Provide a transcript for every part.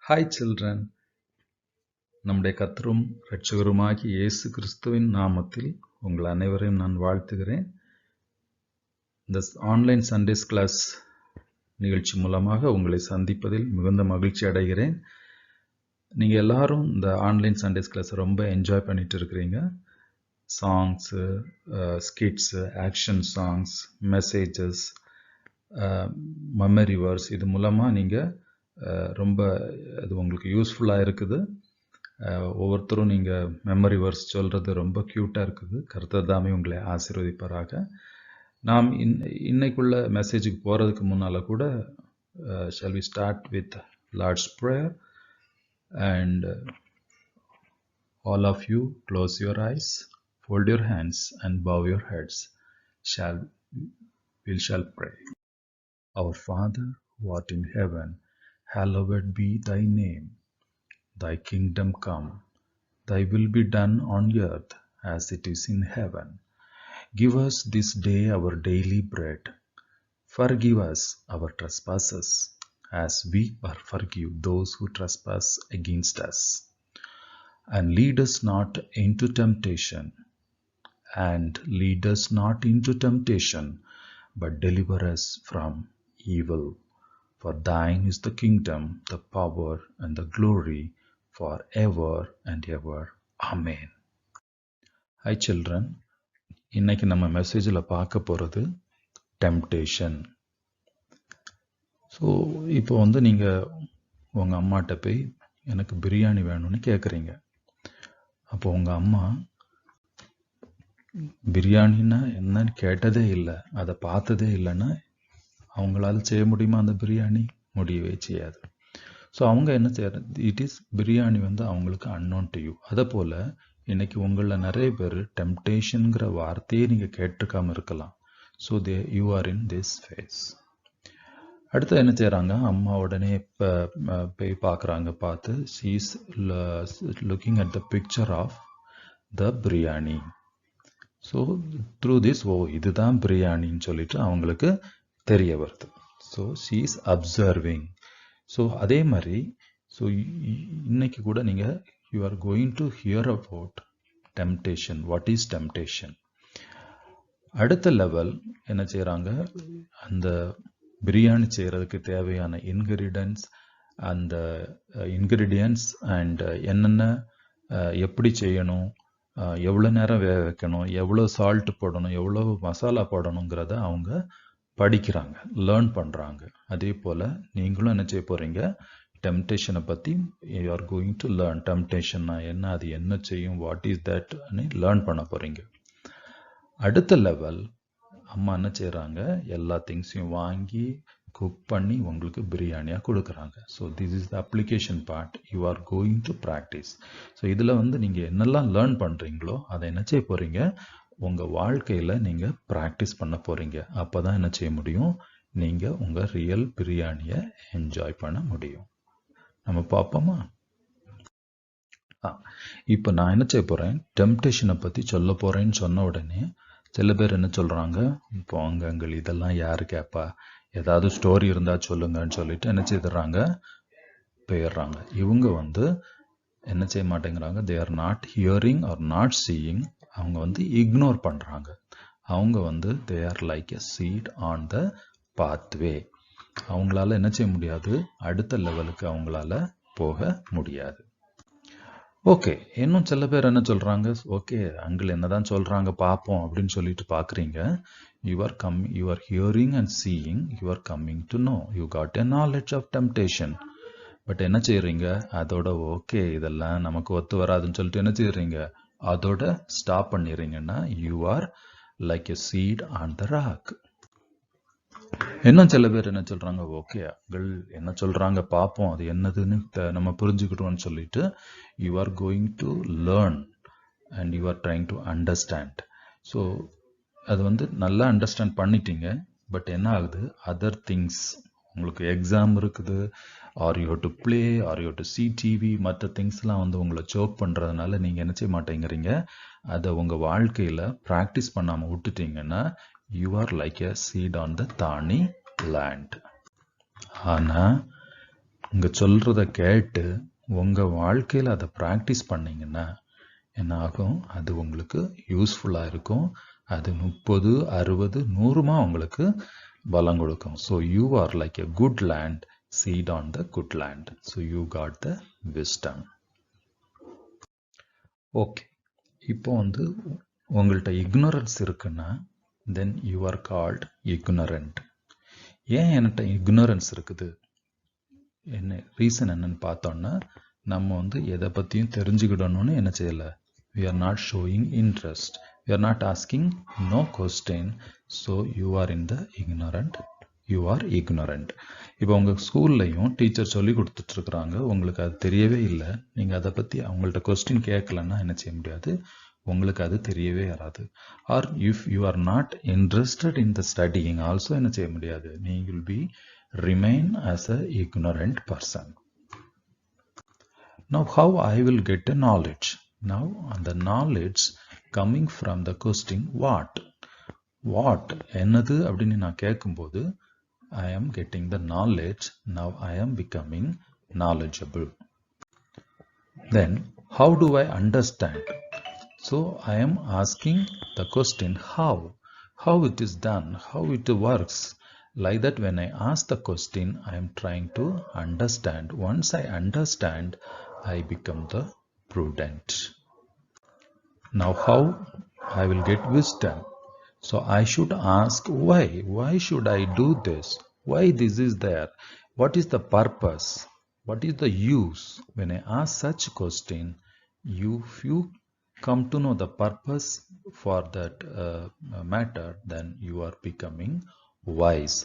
Hi children, நம்முடைய கர்த்தரும் இரட்சகருமாகிய இயேசு கிறிஸ்துவின் நாமத்தில் உங்கள் அனைவரையும் நான் வாழ்த்துகிறேன். இந்த ஆன்லைன் சண்டேஸ் கிளாஸ் நிகழ்ச்சி மூலமாக உங்களை சந்திப்பதில் மிகுந்த மகிழ்ச்சி அடைகிறேன். நீங்கள் எல்லாரும் இந்த ஆன்லைன் சண்டேஸ் கிளாஸை ரொம்ப என்ஜாய் பண்ணிட்டு இருக்கிறீங்க. Songs, skits, action songs, messages, memory verse, இது மூலமாக நீங்கள் ரொம்ப அது உங்களுக்கு யூஸ்ஃபுல்லாக இருக்குது. ஒவ்வொருத்தரும் நீங்கள் மெமரி வேர்ஸ் சொல்கிறது ரொம்ப க்யூட்டாக இருக்குது. கர்த்தர் தாமே உங்களை ஆசீர்வதிப்பாராக. நாம் இன்னைக்குள்ள மெசேஜுக்கு போகிறதுக்கு முன்னால் கூட shall we start with Lord's Prayer, and all of you close your eyes, fold your hands and bow your heads. We shall pray. Our Father, who art in heaven, hallowed be thy name. Thy kingdom come, thy will be done on earth as it is in heaven. Give us this day our daily bread. Forgive us our trespasses, as we forgive those who trespass against us. And lead us not into temptation, but deliver us from evil. For thine is the kingdom, the power, and the glory, forever and ever. Amen. Hi children, இன்னைக்கு நம்ம மெசேஜில் பார்க்க போகிறது temptation. So இப்போ நீங்கள் உங்கள் அம்மாட்ட போய் எனக்கு பிரியாணி வேணும்னு கேட்குறீங்க. அப்போ உங்கள் அம்மா பிரியாணின்னா என்னன்னு கேட்டதே இல்லை, அதை பார்த்ததே இல்லைன்னா அவங்களால செய்ய முடியுமா? அந்த பிரியாணி முடியவே செய்யாது. ஸோ அவங்க என்ன செய்யறது, இட் இஸ் பிரியாணி அவங்களுக்கு அன்னோன் டு யூ. அதை போல் இன்னைக்கு உங்களில் நிறைய பேர் டெம்டேஷனுங்கிற வார்த்தையே நீங்கள் கேட்டிருக்காம இருக்கலாம். So you are in this phase. அடுத்து என்ன செய்கிறாங்க, அம்மா உடனே போய் பார்க்குறாங்க. பார்த்து she is looking at the picture of the biryani. So through this, இதுதான் பிரியாணின்னு சொல்லிட்டு அவங்களுக்கு தெரிய வருது. So she is observing. So அதே மாதிரி இன்னைக்கு கூட நீங்கள் you are going to hear about temptation. What is temptation? அடுத்த லெவல் என்ன செய்கிறாங்க, அந்த பிரியாணி செய்கிறதுக்கு தேவையான இன்கிரீடியன்ஸ் அண்ட் என்னென்ன எப்படி செய்யணும், எவ்வளோ நேரம் வேக வைக்கணும், எவ்வளோ சால்ட் போடணும், எவ்வளோ மசாலா போடணுங்கிறத அவங்க படிக்கிறாங்க, லேர்ன் பண்ணுறாங்க. அதே போல் நீங்களும் என்ன செய்ய போகிறீங்க, டெம்டேஷனை பற்றி you are going to learn. டெம்டேஷன்னா என்ன, அது என்ன செய்யும், வாட் இஸ் தட்னு லேர்ன் பண்ண போகிறீங்க. அடுத்த லெவல் அம்மா என்ன செய்கிறாங்க, எல்லா திங்ஸையும் வாங்கி குக் பண்ணி உங்களுக்கு பிரியாணியாக கொடுக்குறாங்க. So this is the application part. You are going to practice. So இதில் நீங்கள் என்னெல்லாம் லேர்ன் பண்ணுறீங்களோ அதை என்ன செய்ய போகிறீங்க, உங்கள் வாழ்க்கையில் நீங்கள் ப்ராக்டிஸ் பண்ண போகிறீங்க. அப்போ தான் என்ன செய்ய முடியும், நீங்கள் உங்கள் ரியல் பிரியாணியை என்ஜாய் பண்ண முடியும். நம்ம பார்ப்போமா? இப்போ நான் என்ன செய்ய போகிறேன், டெம்டேஷனை பற்றி சொல்ல போகிறேன்னு சொன்ன உடனே சில பேர் என்ன சொல்கிறாங்க, போங்கள் இதெல்லாம் யார் கேட்பா, ஏதாவது ஸ்டோரி இருந்தால் சொல்லுங்கன்னு சொல்லிட்டு என்ன செய்துடுறாங்க, போயிடுறாங்க. இவங்க என்ன செய்ய மாட்டேங்கிறாங்க, they are not hearing or not seeing. அவங்க இக்னோர் பண்ணுறாங்க. அவங்க they are like a seat on the pathway. அவங்களால என்ன செய்ய முடியாது, அடுத்த லெவலுக்கு அவங்களால போக முடியாது. ஓகே, இன்னும் சில பேர் என்ன சொல்கிறாங்க, ஓகே அங்கிள் என்னதான் சொல்கிறாங்க பார்ப்போம் அப்படின்னு சொல்லிட்டு பார்க்குறீங்க. You are hearing and seeing, you are coming to know, you got a knowledge of temptation. But என்ன செய்கிறீங்க, அதோட ஓகே இதெல்லாம் நமக்கு ஒத்து வராதுன்னு சொல்லிட்டு என்ன செய்கிறீங்க, அதோட ஸ்டாப் பண்ணிடுறீங்கன்னா you are like a seat on the rock. இன்னும் சில பேர் என்ன சொல்கிறாங்க, ஓகே அங்கிள் என்ன சொல்கிறாங்க பார்ப்போம், அது என்னதுன்னு நம்ம புரிஞ்சுக்கிட்டோம்னு சொல்லிட்டு you are going to learn and you are trying to understand. So அது நல்லா அண்டர்ஸ்டாண்ட் பண்ணிட்டீங்க. பட் என்ன ஆகுது, அதர் திங்ஸ், உங்களுக்கு எக்ஸாம் இருக்குது, are you to play, are you to C TV, மற்ற திங்ஸ்லாம் உங்களை சோக் பண்ணுறதுனால நீங்கள் என்ன செய்ய மாட்டேங்கிறீங்க, அதை உங்கள் வாழ்க்கையில் ப்ராக்டிஸ் பண்ணாமல் விட்டுட்டீங்கன்னா you are like a seed on the thorny land. ஆனால் இங்கே சொல்கிறத கேட்டு உங்கள் வாழ்க்கையில் அதை ப்ராக்டிஸ் பண்ணிங்கன்னா என்ன ஆகும், அது உங்களுக்கு யூஸ்ஃபுல்லாக இருக்கும். அது 30, 60, 100மா உங்களுக்கு பலம் கொடுக்கும். So you are like a good land, seed on the good land. So you got the wisdom. Okay, இப்போ வந்து உங்கள்கிட்ட இக்னோரன்ஸ் இருக்குன்னா then you are called ignorant. ஏன் என்கிட்ட இக்னோரன்ஸ் இருக்குது, என்ன ரீசன் என்னன்னு பார்த்தோன்னா, நம்ம வந்து எதை பற்றியும் தெரிஞ்சுக்கிடணும்னு என்ன செய்யலை, we are not showing interest, we are not asking no question, so you are in the ignorant, you are ignorant. இப்போ உங்கள் ஸ்கூல்லையும் டீச்சர் சொல்லி கொடுத்துட்ருக்குறாங்க, உங்களுக்கு அது தெரியவே இல்லை, நீங்கள் அதை பற்றி அவங்கள்ட்ட கொஸ்டின் கேட்கலன்னா என்ன செய்ய முடியாது, உங்களுக்கு அது தெரியவே வராது. Or if you are not interested in the studying also என்ன செய்ய முடியாது, நீங்கள் will be remain as a ignorant person. Now how I will get a knowledge? Now the knowledge coming from the question what என்னது அப்படின்னு நான் கேட்கும்போது I am getting the knowledge. Now I am becoming knowledgeable. Then how do I understand? So I am asking the question how it is done, how it works. Like that, when I ask the question, I am trying to understand. Once I understand, I become the prudent. Now how I will get wisdom? So I should ask why should I do this, why this is there, what is the purpose, what is the use. When I ask such question, if you come to know the purpose for that matter, then you are becoming wise.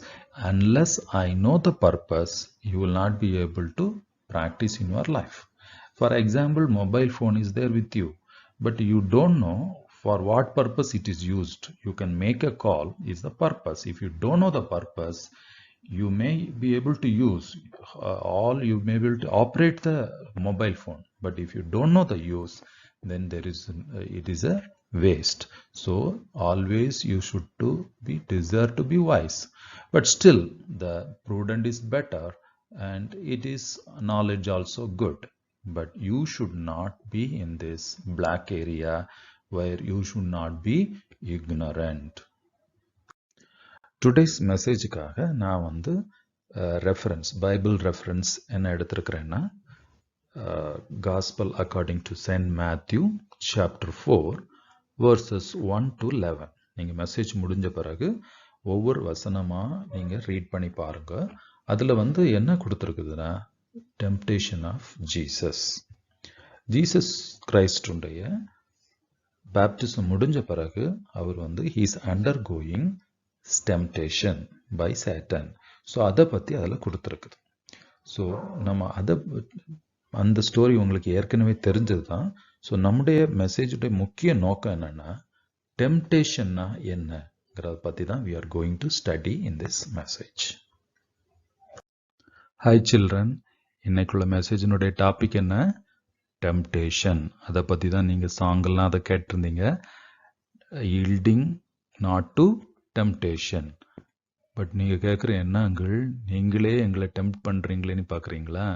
Unless I know the purpose, you will not be able to practice in your life. For example, mobile phone is there with you, but you don't know for what purpose it is used. You can make a call is the purpose. If you don't know the purpose, you may be able to use you may be able to operate the mobile phone, but if you don't know the use, then it is a waste. So always you should desire to be wise, but still the prudent is better, and it is knowledge also good, but you should not be in this black area where you should not be ignorant. Today's messageக்காக நான் வந்து reference, Bible reference என்ன எடுத்திருக்கிறேன்னா, Gospel according to Saint Matthew chapter 4 verses 1 to 11. நீங்கள் message முடிஞ்ச பிறகு ஒவ்வொரு வசனமாக நீங்கள் read பண்ணி பாருங்க. அதில் வந்து என்ன கொடுத்துருக்குதுன்னா, டெம்ப்டேஷன் ஆஃப் ஜீசஸ் கிரைஸ்டுடைய பேப்டிசம் முடிஞ்ச பிறகு அவர் வந்து he's undergoing temptation by Satan. So அதை பற்றி அதில் கொடுத்துருக்குது. ஸோ நம்ம அந்த ஸ்டோரி உங்களுக்கு ஏற்கனவே தெரிஞ்சது தான். ஸோ நம்முடைய மெசேஜுடைய முக்கிய நோக்கம் என்னென்னா, டெம்ப்டேஷன்னா என்னங்கிறத பற்றி தான் we are going to study in this message. Hi children, இன்னைக்குள்ள மெசேஜினுடைய டாபிக் என்ன, டெம்ப்டேஷன். அதை பற்றி தான் நீங்கள் சாங்கெல்லாம் அதை கேட்டிருந்தீங்க, yielding not to temptation. But நீங்கள் கேட்குற என்னங்கள், நீங்களே எங்களை டெம்ப்ட் பண்ணுறீங்களேன்னு பார்க்குறீங்களா,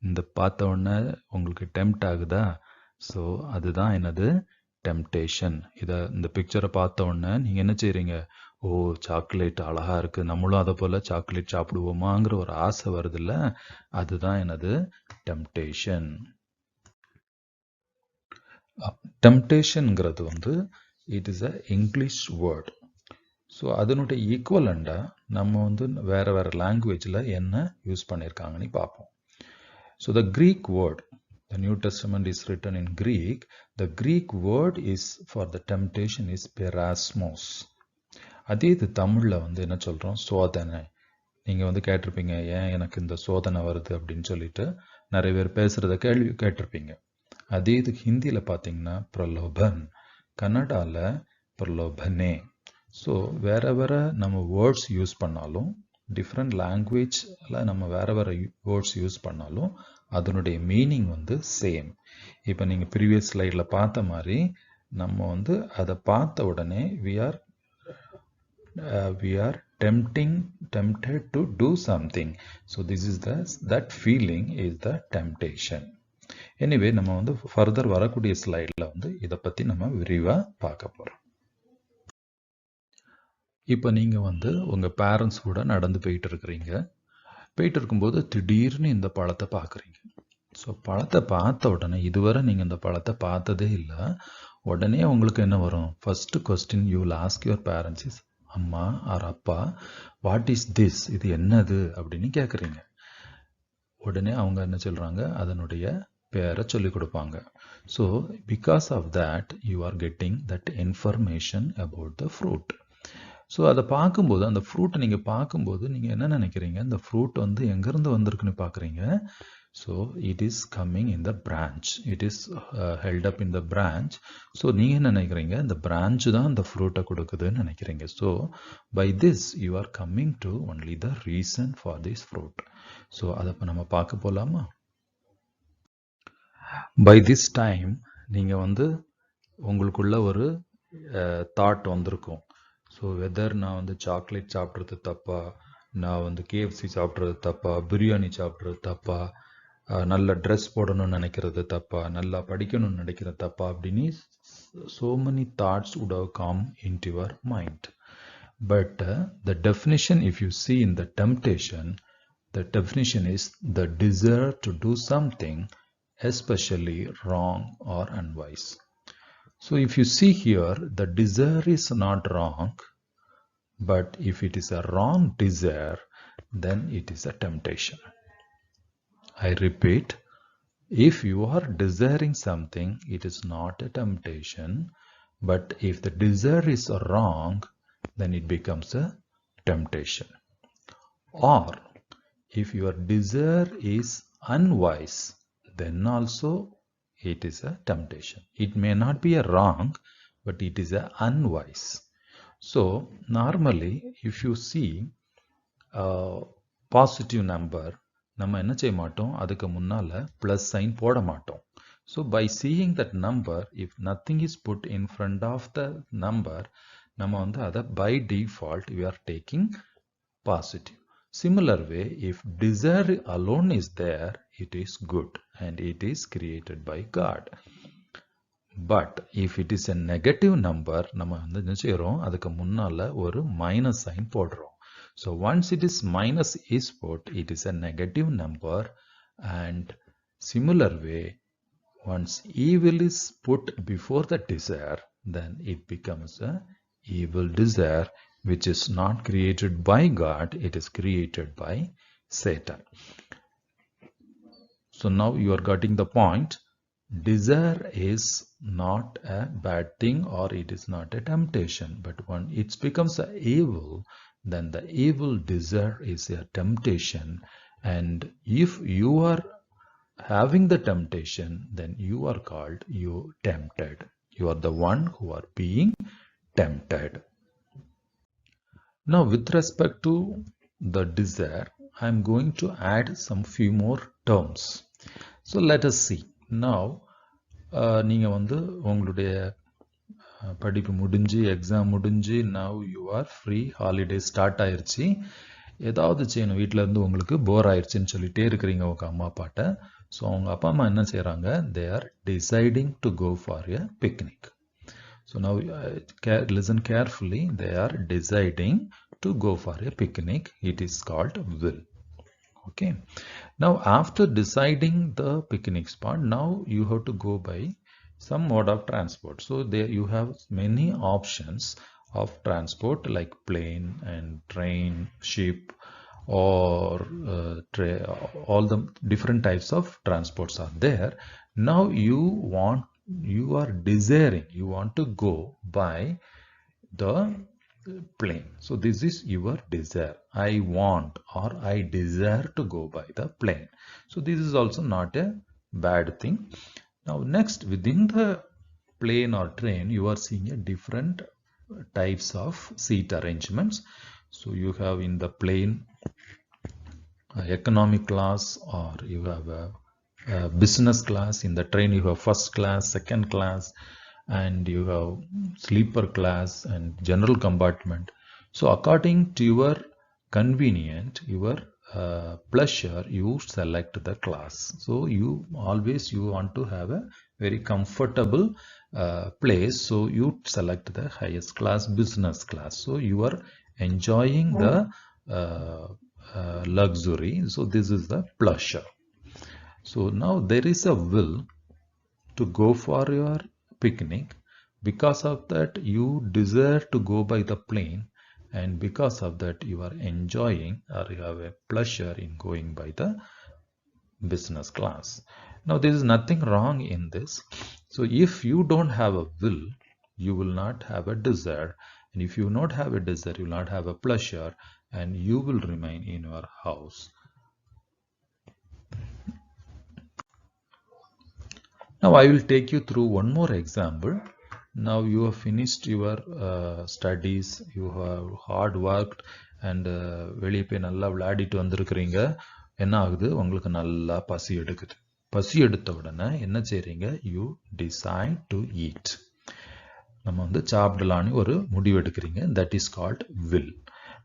இந்த பார்த்த உடனே உங்களுக்கு டெம்ப்ட் ஆகுதா? ஸோ அதுதான் என்னது, டெம்ப்டேஷன். இந்த பிக்சரை பார்த்த உடனே நீங்கள் என்ன செய்கிறீங்க, ஓ சாக்லேட் அழகாக இருக்குது, நம்மளும் அதை போல் சாக்லேட் சாப்பிடுவோமாங்கிற ஒரு ஆசை வருதில்ல, அதுதான் என்னது, டெம்ப்டேஷன். டெம்ப்டேஷனுங்கிறது வந்து it is a English word. So அதனுடைய ஈக்குவலண்டாக நம்ம வந்து வேறு வேறு லாங்குவேஜில் என்ன யூஸ் பண்ணியிருக்காங்கன்னு பார்ப்போம். So the Greek word, the New Testament is written in Greek. The Greek word is for the temptation is perasmos. அதே இது தமிழில் வந்து என்ன சொல்கிறோம், சோதனை. நீங்கள் வந்து கேட்டிருப்பீங்க, ஏன் எனக்கு இந்த சோதனை வருது அப்படின்னு சொல்லிட்டு நிறைய பேர் பேசுகிறத கேட்டிருப்பீங்க. அதே இது ஹிந்தியில் பார்த்தீங்கன்னா பிரலோபன், கன்னடாவில் பிரலோபனே. ஸோ வேறு வேறு நம்ம வேர்ட்ஸ் யூஸ் பண்ணாலும், டிஃப்ரெண்ட் லாங்குவேஜில் நம்ம வேறு வேறு வேர்ட்ஸ் யூஸ் பண்ணாலும் அதனுடைய மீனிங் வந்து சேம். இப்போ நீங்கள் ப்ரீவியஸ் ஸ்லைடில் பார்த்த மாதிரி நம்ம வந்து அதை பார்த்த உடனே we are tempted to do something. So this is that feeling is the temptation. Anyway, நம்ம வந்து ஃபர்தர் வரக்கூடிய ஸ்லைடில் வந்து இதை பற்றி நம்ம விரிவாக பார்க்க போகிறோம். இப்போ நீங்கள் வந்து உங்கள் பேரண்ட்ஸ் கூட நடந்து போயிட்டு இருக்கிறீங்க. போயிட்டு இருக்கும்போது திடீர்னு இந்த பழத்தை பார்க்குறீங்க. ஸோ பழத்தை பார்த்த உடனே, இதுவரை நீங்கள் இந்த பழத்தை பார்த்ததே இல்லை, உடனே உங்களுக்கு என்ன வரும்? First question you will ask your parents is, அம்மா ஆர் அப்பா, வாட் இஸ் திஸ், இது என்னது அப்படின்னு கேட்குறீங்க. உடனே அவங்க என்ன சொல்கிறாங்க? அதனுடைய பேரை சொல்லி கொடுப்பாங்க. So because of that you are getting that information about the fruit. So அதை பார்க்கும்போது, அந்த ஃப்ரூட்டை நீங்கள் பார்க்கும்போது நீங்கள் என்ன நினைக்கிறீங்க? இந்த ஃப்ரூட் வந்து எங்கேருந்து வந்திருக்குன்னு பார்க்குறீங்க. So it is coming in the branch, it is held up in the branch. So நீங்கள் என்ன நினைக்கிறீங்க? இந்த பிரான்ச் தான் இந்த ஃப்ரூட்டை கொடுக்குதுன்னு நினைக்கிறீங்க. So by this you are coming to only the reason for this fruit. So அதை இப்போ நம்ம பார்க்க போகலாமா? பை திஸ் டைம் நீங்கள் வந்து உங்களுக்குள்ள ஒரு தாட் வந்திருக்கும். ஸோ வெதர் நான் வந்து சாக்லேட் சாப்பிட்றது தப்பா, நான் வந்து கேஎஃப்சி சாப்பிட்றது தப்பா, பிரியாணி சாப்பிட்றது தப்பா, நல்ல ட்ரெஸ் போடணும்னு நினைக்கிறது தப்பா, நல்லா படிக்கணும்னு நினைக்கிறது தப்பா அப்படின்னு so many thoughts would have come into your mind. But the definition, if you see in the temptation, the definition is the desire to do something especially wrong or unwise. So if you see here, the desire is not wrong, but if it is a wrong desire, then it is a temptation. I repeat, if you are desiring something, it is not a temptation, but if the desire is wrong, then it becomes a temptation. Or if your desire is unwise, then also it is a temptation. It may not be a wrong, but it is a unwise. So normally if you see a positive number, நம்ம என்ன செய்ய மாட்டோம்? அதுக்கு முன்னால plus sign போட மாட்டோம். So by seeing that number, if nothing is put in front of the number, நம்ம வந்து அதை by default we are taking positive. Similar way, if desire alone is there, it is good and it is created by God. But if it is a negative number, நம்ம வந்து என்ன செய்றோம்? அதுக்கு முன்னால ஒரு minus sign போடுறோம். So once it is minus is put, it is a negative number. And similar way, once evil is put before the desire, then it becomes a evil desire, which is not created by God, it is created by Satan. So now you are getting the point. Desire is not a bad thing, or it is not a temptation, but when it becomes a evil, then the evil desire is a temptation. And if you are having the temptation, then you are called you tempted. You are the one who are being tempted. Now with respect to the desire, I am going to add some few more terms. So let us see. Now நீங்கள் வந்து உங்களுடைய படிப்பு முடிஞ்சு, exam முடிஞ்சு, now you are free, holiday start ஆயிடுச்சு. ஏதாவது செய்யணும், வீட்டில் இருந்து உங்களுக்கு போர் ஆயிடுச்சுன்னு சொல்லிட்டே இருக்கிறீங்க உங்கள் அம்மா அப்பாட்ட. ஸோ அவங்க அப்பா அம்மா என்ன செய்கிறாங்க? they are deciding to go for a picnic. So now listen carefully. They are deciding to go for a picnic. It is called will. Okay. Now after deciding the picnic spot, now you have to go by some mode of transport. So there you have many options of transport like plane and train, ship, or all the different types of transports are there. Now you are desiring, you want to go by the plane. So this is your desire. I want or I desire to go by the plane. So this is also not a bad thing. Now next, within the plane or train, you are seeing a different types of seat arrangements. So you have in the plane economic class, or you have a business class. In the train you have first class, second class, and you have sleeper class and general compartment. So according to your convenient, your pleasure, you select the class. So you always want to have a very comfortable place. So you select the highest class, business class. So you are enjoying the luxury. So this is the pleasure. So now there is a will to go for your picnic. Because of that, you desire to go by the plane, and because of that, you are enjoying or you have a pleasure in going by the business class. Now, there is nothing wrong in this. So, if you don't have a will, you will not have a desire, and if you not have a desire, you will not have a pleasure, and you will remain in your house. Now I will take you through one more example. Now you have finished your studies, you have hard worked, and வெளியே போய் நல்லா விளையாடிட்டு வந்திருக்கிறீங்க. என்ன ஆகுது, உங்களுக்கு நல்லா பசி எடுக்குது. பசி எடுத்த உடனே என்ன செய்றீங்க, you decide to eat. நம்ம வந்து சாப்பிடலான்னு ஒரு முடிவு எடுக்கிறீங்க. That is called will.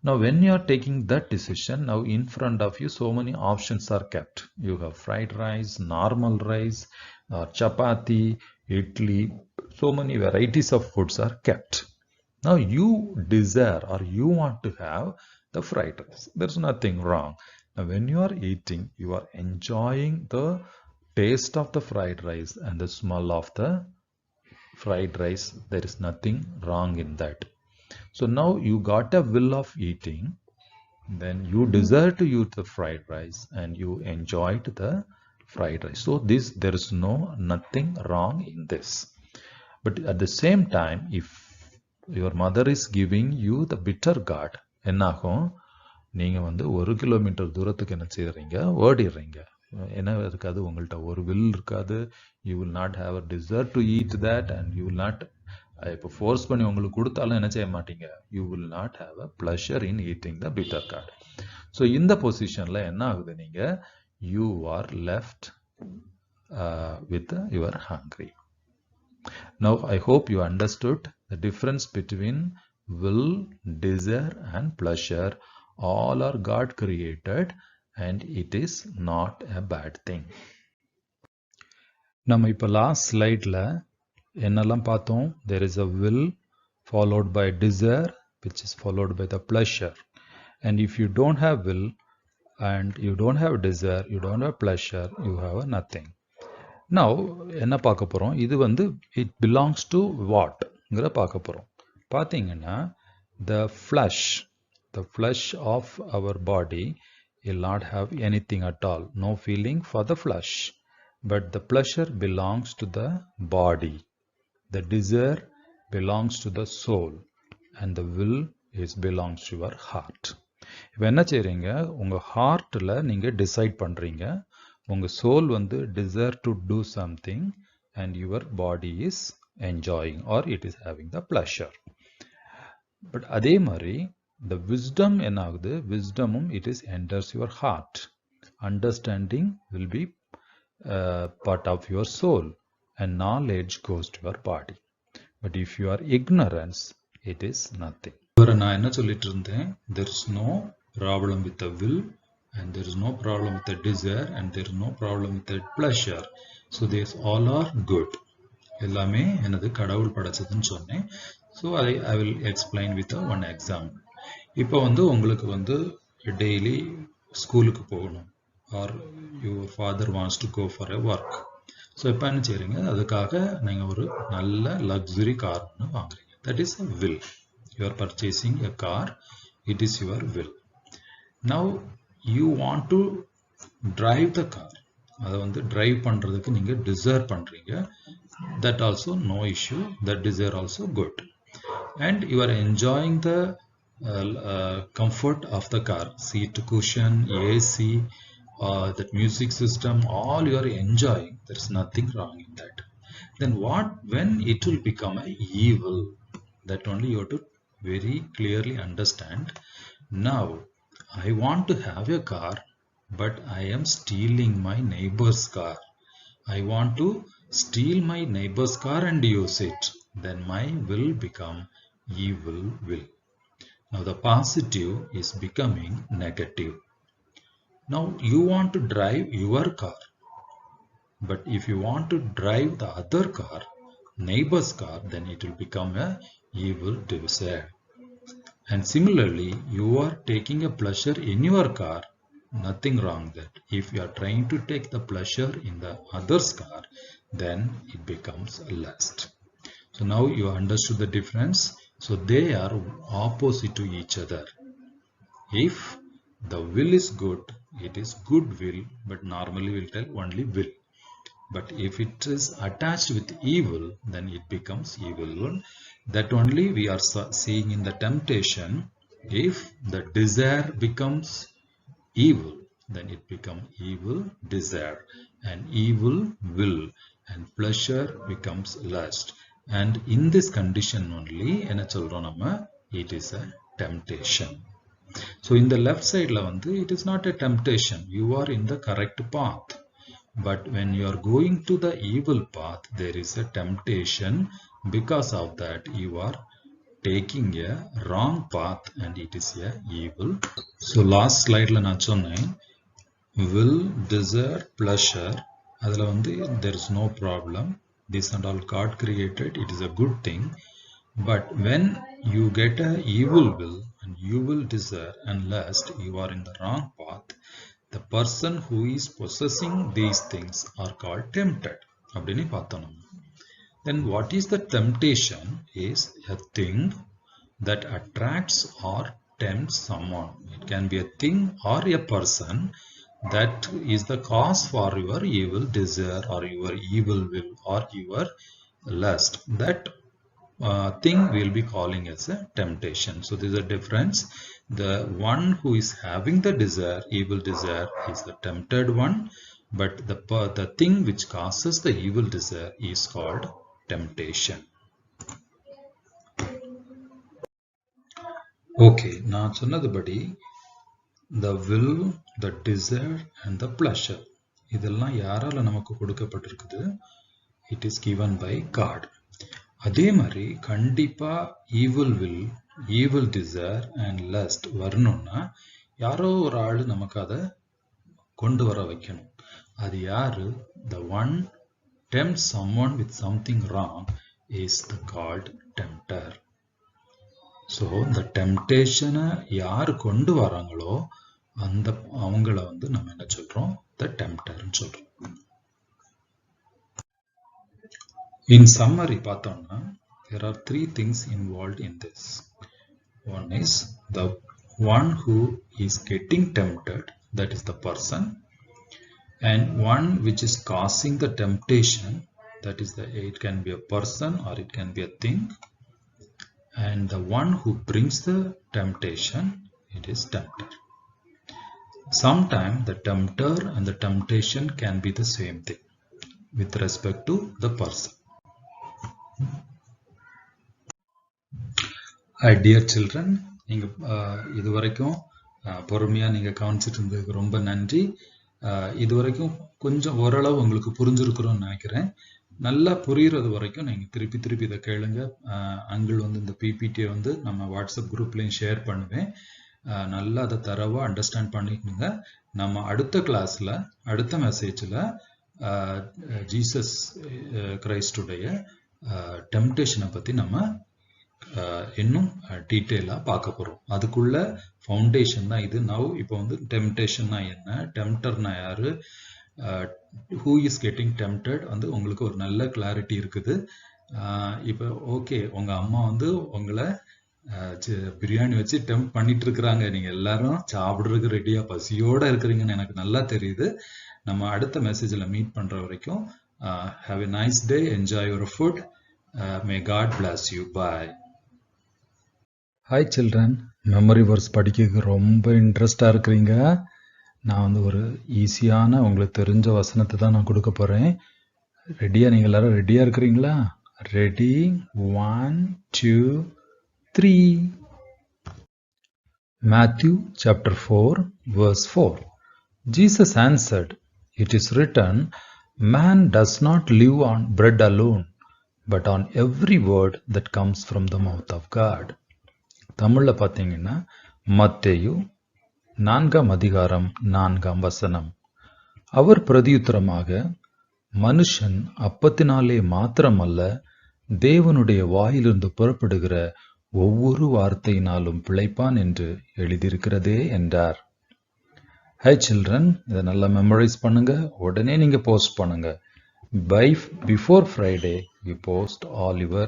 Now when you are taking that decision, now in front of you so many options are kept. You have fried rice, normal rice, chapati, idli, so many varieties of foods are kept. Now you desire or you want to have the fried rice. There's nothing wrong. Now when you are eating, you are enjoying the taste of the fried rice and the smell of the fried rice. There is nothing wrong in that. So now you got a will of eating, then you desire to eat the fried rice and you enjoyed the fried rice. So there is nothing wrong in this. But at the same time, if your mother is giving you the bitter gourd, என்னாகும், நீங்க வந்து 1 kilometre தூரத்துக்கு என்ன செய்றீங்க, ஓடிடுறீங்க. ஏன்னா இருக்காது, உங்கள்கிட்ட ஒரு will இருக்காது. You will not have a desire to eat that, and you will not, இப்போ ஃபோர்ஸ் பண்ணி உங்களுக்கு கொடுத்தாலும் என்ன செய்ய மாட்டீங்க, you will not have a pleasure in eating the bitter gourd. So இந்த பொசிஷன்ல என்ன ஆகுது, நீங்க you are left with your hungry. Now I hope you understood the difference between will, desire and pleasure. All are God created and it is not a bad thing. நம்ம இப்போ last ஸ்லைட்ல என்னெல்லாம் பார்த்தோம், there is a will followed by desire which is followed by the pleasure. And if you don't have will and you don't have desire, you don't have pleasure, you have nothing. Now என்ன பார்க்க போறோம், இது வந்து it belongs to what-ங்கற பார்க்க போறோம். பாத்தீங்கன்னா the flesh of our body will not have anything at all, no feeling for the flesh, but the pleasure belongs to the body. The desire belongs to the soul and the will belongs to your heart. இப்போ என்ன செய்றீங்க, உங்க ஹார்ட்ல நீங்க decide பண்றீங்க, உங்க soul வந்து desire to do something and your body is enjoying or it is having the pleasure. But அதே மாதிரி the wisdom என்ன ஆகுது, wisdomum it is enters your heart. Understanding will be part of your soul and knowledge goes to your body. But if you are ignorance, it is nothing. நான் என்ன சொல்லிட்டு இருந்தேன், there is no problem with the will and there is no problem with the desire and there is no problem with the pleasure. So these all are good. எல்லாமே எனது கடவுள் படைச்சதுன்னு சொன்னேன். So I will explain with one example. இப்போ வந்து உங்களுக்கு வந்து daily ஸ்கூலுக்கு போகணும் or your father wants to go for a work. So இப்போ என்ன செய்றீங்க, அதுக்காக நீங்க ஒரு நல்ல லக்ஸரி கார் ஒன்று வாங்குறீங்க. That is a will. You are purchasing a car. It is your will. Now you want to drive the car. அதை வந்து டிரைவ் பண்றதுக்கு நீங்க desire பண்றீங்க. That also no issue. That desire also good. And you are enjoying the comfort of the car, seat cushion, AC, that music system, all you are enjoying. There is nothing wrong in that. Then when it will become a evil, that only you have to very clearly understand. Now I want to have a car, but I am stealing my neighbor's car. I want to steal my neighbor's car and use it. Then my will become evil will. Now the positive is becoming negative. Now you want to drive your car, but if you want to drive the other car, neighbor's car, then it will become a evil desire. And similarly, you are taking a pleasure in your car, nothing wrong that. If you are trying to take the pleasure in the other's car, then it becomes lust. So now you understood the difference. So they are opposite to each other. If the will is good, it is good will, but normally we'll tell only will. But if it is attached with evil, then it becomes evil one. That only we are seeing in the temptation. If the desire becomes evil, then it becomes evil desire, and evil will, and pleasure becomes lust. And in this condition only, it is a temptation. So in the left side, it is not a temptation. You are in the correct path. But when you are going to the evil path, there is a temptation. Because of that, you are taking a wrong path and it is a evil. So last slide la நான் சொன்னேன், will, desire, pleasure, there is no problem. This and all God created, it is a good thing. But when you get a evil will and evil desire and lust, you are in the wrong path. The person who is possessing these things are called tempted. Then what is the temptation? Is a thing that attracts or tempts someone. It can be a thing or a person that is the cause for your evil desire or your evil will or your lust. That thing we'll be calling as a temptation. So there's a difference. The one who is having the desire, evil desire, is the tempted one, but the thing which causes the evil desire is called temptation. Okay, நான் சொன்னதுபடி the will, the desire and the pleasure, இதெல்லாம் யாரால நமக்கு கொடுக்கப்பட்டிருக்குது? It is given by God. அதே மாதிரி கண்டிப்பா evil will, evil desire and lust வரணும்னா யாரோ ஒரு ஆளு நமக்கு அதை கொண்டு வர வைக்கணும். அது யாரு? The one tempts someone with something wrong is the called tempter. So the temptation யார் கொண்டு வராங்களோ அவங்கள நம்ம என்ன சொல்றோம்? The tempter ன்னு சொல்றோம். In summary, there are three things involved in this. One is the one who is getting tempted, that is the person, and one which is causing the temptation, that is it can be a person or it can be a thing, and the one who brings the temptation, it is tempter. Sometimes the tempter and the temptation can be the same thing with respect to the person. Hi dear children, நீங்க இதுவரைக்கும் பொறுமையா நீங்க கவனிச்சிட்டு இருந்ததுக்கு ரொம்ப நன்றி. இதுவரைக்கும் கொஞ்சம் ஓரளவு உங்களுக்கு புரிஞ்சிருக்கிறோம்னு நினைக்கிறேன். நல்லா புரியுறது வரைக்கும் நீங்க திருப்பி இதை கேளுங்க. அங்கிள் இந்த பிபிடியை நம்ம வாட்ஸ்அப் குரூப்லயும் ஷேர் பண்ணுவேன். நல்லா அதை தரவா அண்டர்ஸ்டாண்ட் பண்ணிக்கணுங்க. நம்ம அடுத்த கிளாஸ்ல அடுத்த மெசேஜ்ல ஜீசஸ் கிரைஸ்டுடைய டெம்டேஷனை பத்தி நம்ம இன்னும் டீட்டெயிலா பார்க்க போறோம். அதுக்குள்ள ஃபவுண்டேஷன் தான் இது. இப்போ டெம்டேஷன்னா என்ன, டெம்டர்னா யாரு, who is getting tempted உங்களுக்கு ஒரு நல்ல கிளாரிட்டி இருக்குது. இப்போ ஓகே, உங்க அம்மா உங்களை பிரியாணி வச்சு டெம்ப்ட் பண்ணிட்டு இருக்கிறாங்க. நீங்க எல்லாரும் சாப்பிடுறதுக்கு ரெடியா பசியோட இருக்கிறீங்கன்னு எனக்கு நல்லா தெரியுது. நம்ம அடுத்த மெசேஜ்ல மீட் பண்ற வரைக்கும் have a nice day, enjoy your food, may God bless you, bye. Hi children, memory verse படிக்க ரொம்ப இன்ட்ரெஸ்டா இருக்கிறீங்க. நான் ஒரு ஈஸியான உங்களுக்கு தெரிஞ்ச வசனத்தை தான் நான் கொடுக்க போறேன். ரெடியா? நீங்க எல்லாரும் ரெடியா இருக்கிறீங்களா? Ready, 1 2 3. Matthew chapter 4 verse 4. Jesus answered, "It is written, man does not live on bread alone, but on every word that comes from the mouth of God." தமிழ்ல பார்த்தீங்கன்னா மத்தேயு 4ஆம் அதிகாரம் 4ஆம் வசனம். அவர் பிரதியுத்தரமாக, மனுஷன் அப்பத்தினாலே மாத்திரமல்ல, தேவனுடைய வாயிலிருந்து புறப்படுகிற ஒவ்வொரு வார்த்தையினாலும் பிழைப்பான் என்று எழுதியிருக்கிறதே என்றார். ஹை சில்ட்ரன், இதை நல்லா மெமரைஸ் பண்ணுங்க. உடனே நீங்க போஸ்ட் பண்ணுங்க. Before Friday, you post all your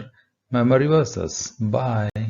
memory verses. Bye.